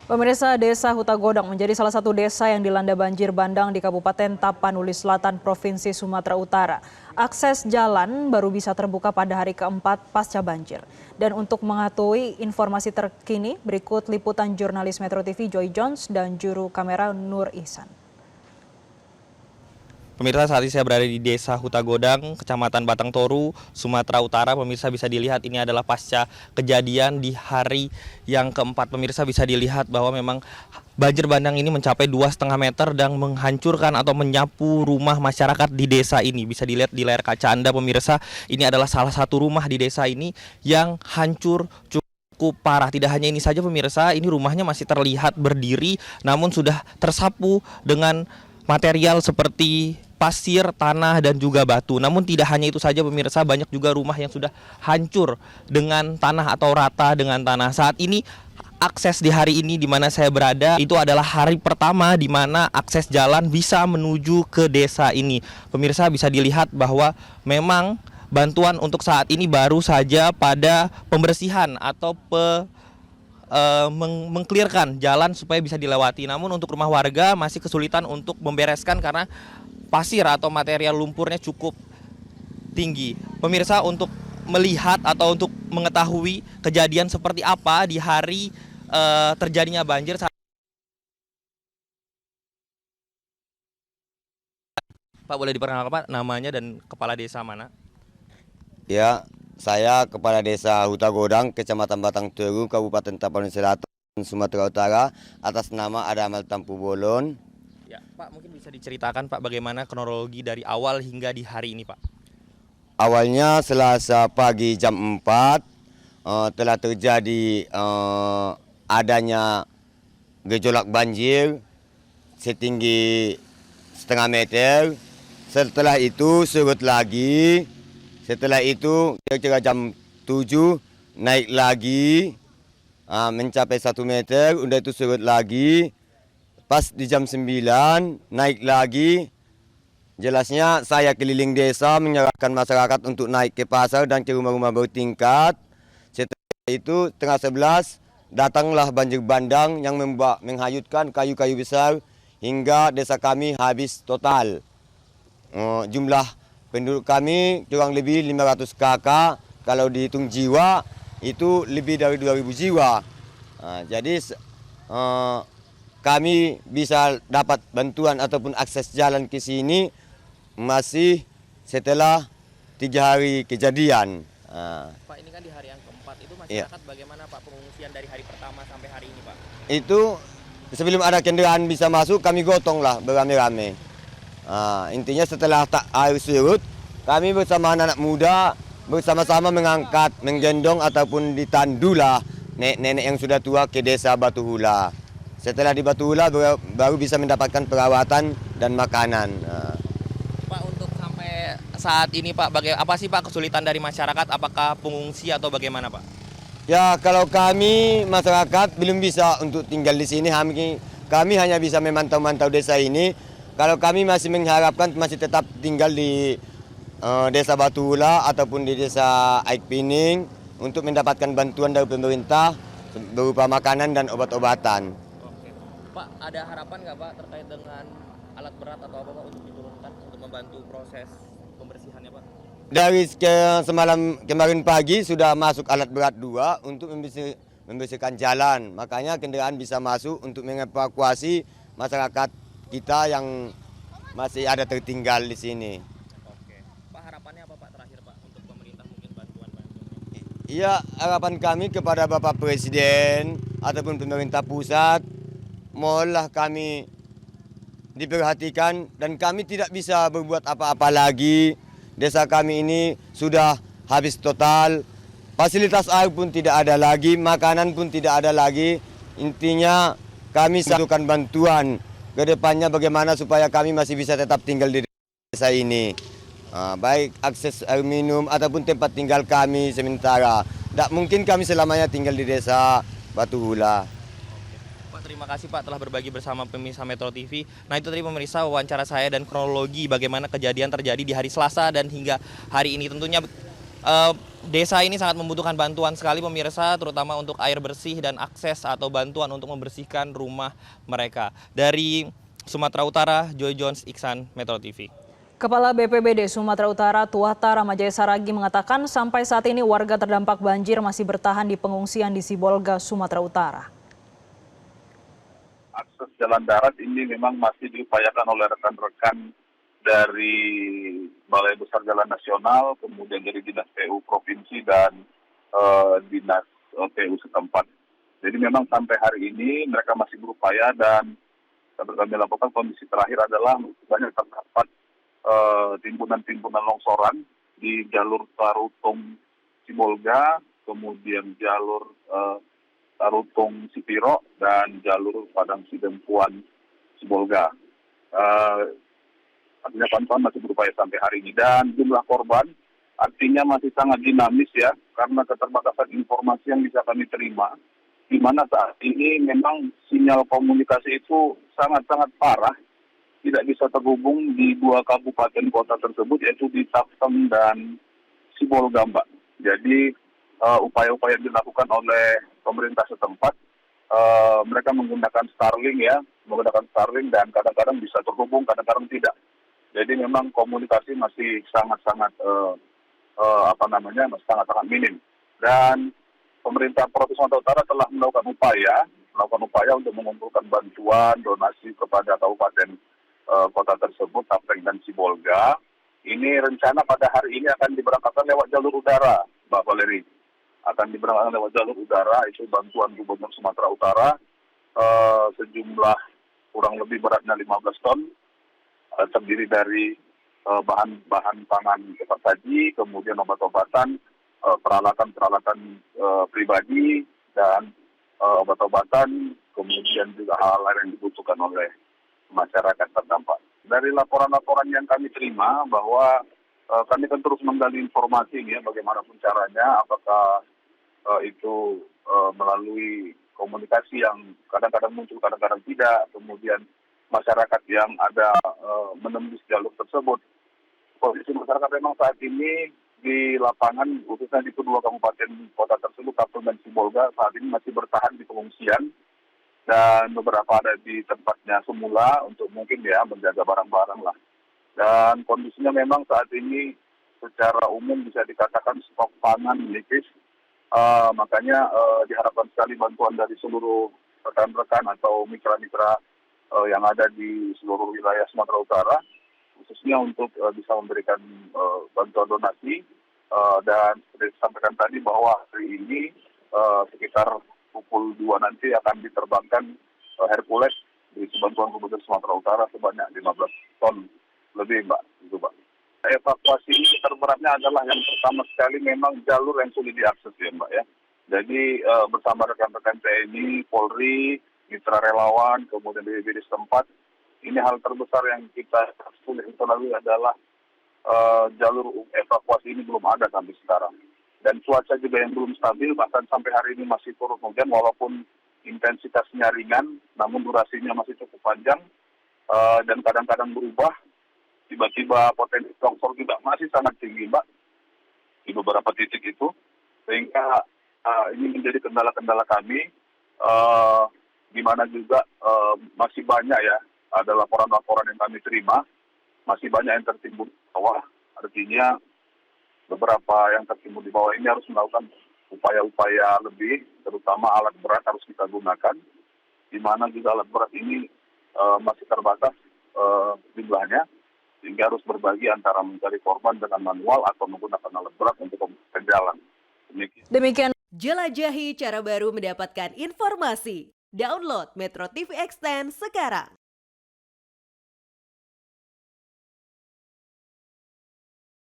Pemirsa, Desa Hutagodang menjadi salah satu desa yang dilanda banjir bandang di Kabupaten Tapanuli Selatan, Provinsi Sumatera Utara. Akses jalan baru bisa terbuka pada hari keempat pasca banjir. Dan untuk mengetahui informasi terkini, berikut liputan jurnalis Metro TV Joy Jones dan juru kamera Nur Ihsan. Pemirsa, saat ini saya berada di Desa Hutagodang, Kecamatan Batang Toru, Sumatera Utara. Pemirsa bisa dilihat ini adalah pasca kejadian di hari yang keempat. Pemirsa bisa dilihat bahwa memang banjir bandang ini mencapai 2,5 meter dan menghancurkan atau menyapu rumah masyarakat di desa ini. Bisa dilihat di layar kaca Anda pemirsa, ini adalah salah satu rumah di desa ini yang hancur cukup parah. Tidak hanya ini saja pemirsa, ini rumahnya masih terlihat berdiri namun sudah tersapu dengan material seperti pasir, tanah, dan juga batu. Namun tidak hanya itu saja pemirsa, banyak juga rumah yang sudah hancur dengan tanah atau rata dengan tanah. Saat ini akses di hari ini di mana saya berada itu adalah hari pertama di mana akses jalan bisa menuju ke desa ini. Pemirsa bisa dilihat bahwa memang bantuan untuk saat ini baru saja pada pembersihan atau mengklirkan jalan supaya bisa dilewati. Namun untuk rumah warga masih kesulitan untuk membereskan karena pasir atau material lumpurnya cukup tinggi. Pemirsa, untuk melihat atau untuk mengetahui kejadian seperti apa di hari terjadinya banjir, Pak boleh diperkenalkan Pak namanya dan kepala desa mana? Ya, saya Kepala Desa Hutagodang, Kecamatan Batang Toru, Kabupaten Tapanuli Selatan, Sumatera Utara, atas nama Adamal Tampu Bolon. Ya, Pak mungkin bisa diceritakan Pak bagaimana kronologi dari awal hingga di hari ini Pak? Awalnya Selasa pagi jam 4 telah terjadi adanya gejolak banjir setinggi 0,5 meter. Setelah itu surut lagi. Setelah itu kira-kira jam 7 naik lagi mencapai 1 meter, udah itu surut lagi. Pas di jam 9 naik lagi. Jelasnya saya keliling desa menyerahkan masyarakat untuk naik ke pasar dan ke rumah-rumah bertingkat. Setelah itu tengah 11 datanglah banjir bandang yang menghanyutkan kayu-kayu besar hingga desa kami habis total. Jumlah penduduk kami kurang lebih 500 kakak, kalau dihitung jiwa itu lebih dari 2.000 jiwa. Jadi kami bisa dapat bantuan ataupun akses jalan ke sini masih setelah 3 hari kejadian. Pak ini kan di hari yang keempat itu masyarakat bagaimana Pak pengungsian dari hari pertama sampai hari ini Pak? Itu sebelum ada kendaraan bisa masuk kami gotong lah beramai-ramai. Intinya setelah air surut, kami bersama anak-anak muda bersama-sama mengangkat, menggendong ataupun ditandulah nenek-nenek yang sudah tua ke desa Batu Hula. Setelah di Batu Hula baru bisa mendapatkan perawatan dan makanan. Pak untuk sampai saat ini Pak, apa sih Pak kesulitan dari masyarakat? Apakah pengungsi atau bagaimana Pak? Ya kalau kami masyarakat belum bisa untuk tinggal di sini, kami hanya bisa memantau-mantau desa ini. Kalau kami masih mengharapkan masih tetap tinggal di desa Batu Hula ataupun di desa Aik Pining untuk mendapatkan bantuan dari pemerintah berupa makanan dan obat-obatan. Oke. Pak, ada harapan nggak Pak terkait dengan alat berat atau apa Pak untuk diturunkan untuk membantu proses pembersihannya Pak? Dari semalam kemarin pagi sudah masuk alat berat 2 untuk membersihkan jalan. Makanya kendaraan bisa masuk untuk mengevakuasi masyarakat kita yang masih ada tertinggal di sini. Oke. Pak harapannya apa Pak terakhir Pak untuk pemerintah mungkin bantuan-bantuan? Iya, harapan kami kepada Bapak Presiden ataupun pemerintah pusat, mohonlah kami diperhatikan dan kami tidak bisa berbuat apa-apa lagi. Desa kami ini sudah habis total, fasilitas air pun tidak ada lagi, makanan pun tidak ada lagi. Intinya kami membutuhkan bantuan ke depannya bagaimana supaya kami masih bisa tetap tinggal di desa ini. Baik akses air minum ataupun tempat tinggal kami sementara. Tidak mungkin kami selamanya tinggal di desa Batu Hula. Pak terima kasih Pak telah berbagi bersama pemirsa Metro TV. Nah itu tadi pemirsa wawancara saya dan kronologi bagaimana kejadian terjadi di hari Selasa dan hingga hari ini. Tentunya desa ini sangat membutuhkan bantuan sekali pemirsa, terutama untuk air bersih dan akses atau bantuan untuk membersihkan rumah mereka. Dari Sumatera Utara, Joy Jones, Iksan, Metro TV. Kepala BPBD Sumatera Utara Tuata Ramajaya Saragi mengatakan sampai saat ini warga terdampak banjir masih bertahan di pengungsian di Sibolga, Sumatera Utara. Akses jalan darat ini memang masih diupayakan oleh rekan-rekan dari Balai Besar Jalan Nasional, kemudian dari Dinas PU Provinsi dan Dinas PU setempat. Jadi memang sampai hari ini mereka masih berupaya dan kami lakukan kondisi terakhir adalah banyak terdapat timbunan-timbunan longsoran di jalur Tarutung Sibolga, kemudian jalur Tarutung Sipiro dan jalur Padang Sidempuan Sibolga. Artinya pantauan masih berupaya sampai hari ini dan jumlah korban artinya masih sangat dinamis ya karena keterbatasan informasi yang bisa kami terima. Di mana saat ini memang sinyal komunikasi itu sangat-sangat parah, tidak bisa terhubung di dua kabupaten kota tersebut yaitu di Taptem dan Sibolga, Mbak. Jadi upaya-upaya yang dilakukan oleh pemerintah setempat, mereka menggunakan Starlink dan kadang-kadang bisa terhubung, kadang-kadang tidak. Jadi memang komunikasi masih sangat-sangat sangat-sangat minim. Dan pemerintah Provinsi Sumatera Utara telah melakukan upaya untuk mengumpulkan bantuan donasi kepada kabupaten kota tersebut, Taptem dan Sibolga. Ini rencana pada hari ini akan diberangkatkan lewat jalur udara, Mbak Valeri. Akan diberangkatkan lewat jalur udara, itu bantuan Gubernur Sumatera Utara sejumlah kurang lebih beratnya 15 ton, terdiri dari bahan-bahan pangan cepat saji, kemudian obat-obatan, peralatan-peralatan pribadi, dan obat-obatan, kemudian juga hal lain yang dibutuhkan oleh masyarakat terdampak. Dari laporan-laporan yang kami terima bahwa kami akan terus menggali informasi ya, bagaimanapun caranya, apakah itu melalui komunikasi yang kadang-kadang muncul, kadang-kadang tidak, kemudian masyarakat yang ada menembus jalur tersebut. Kondisi masyarakat memang saat ini di lapangan, khususnya di kedua kabupaten kota tersebut, Taptem dan Sibolga, saat ini masih bertahan di pengungsian dan beberapa ada di tempatnya semula untuk mungkin ya menjaga barang-barang lah. Dan kondisinya memang saat ini secara umum bisa dikatakan stok pangan menipis, makanya diharapkan sekali bantuan dari seluruh rekan-rekan atau mitra-mitra yang ada di seluruh wilayah Sumatera Utara, khususnya untuk bisa memberikan bantuan donasi. Dan seperti disampaikan tadi bahwa hari ini sekitar pukul 2 nanti akan diterbangkan Hercules di bantuan Gubernur Sumatera Utara sebanyak 15 ton lebih, Mbak. Itu, Mbak. Evakuasi ini terberatnya adalah yang pertama sekali memang jalur yang sulit diakses ya, Mbak ya. Jadi bersama rekan-rekan TNI, Polri, mitra relawan, kemudian BPBD setempat, ini hal terbesar yang kita sulit lalui adalah jalur evakuasi ini belum ada sampai sekarang. Dan cuaca juga yang belum stabil, bahkan sampai hari ini masih turun hujan, walaupun intensitasnya ringan, namun durasinya masih cukup panjang, dan kadang-kadang berubah, tiba-tiba potensi longsor juga masih sangat tinggi, Mbak, di beberapa titik itu, sehingga ini menjadi kendala-kendala kami, di mana juga masih banyak ya, ada laporan-laporan yang kami terima, masih banyak yang tertimbun di bawah, artinya beberapa yang tertimbun di bawah ini harus melakukan upaya-upaya lebih, terutama alat berat harus kita gunakan, di mana juga alat berat ini masih terbatas jumlahnya, sehingga harus berbagi antara mencari korban dengan manual atau menggunakan alat berat untuk membuka jalan. Demikian. Jelajahi cara baru mendapatkan informasi. Download Metro TV Extend sekarang.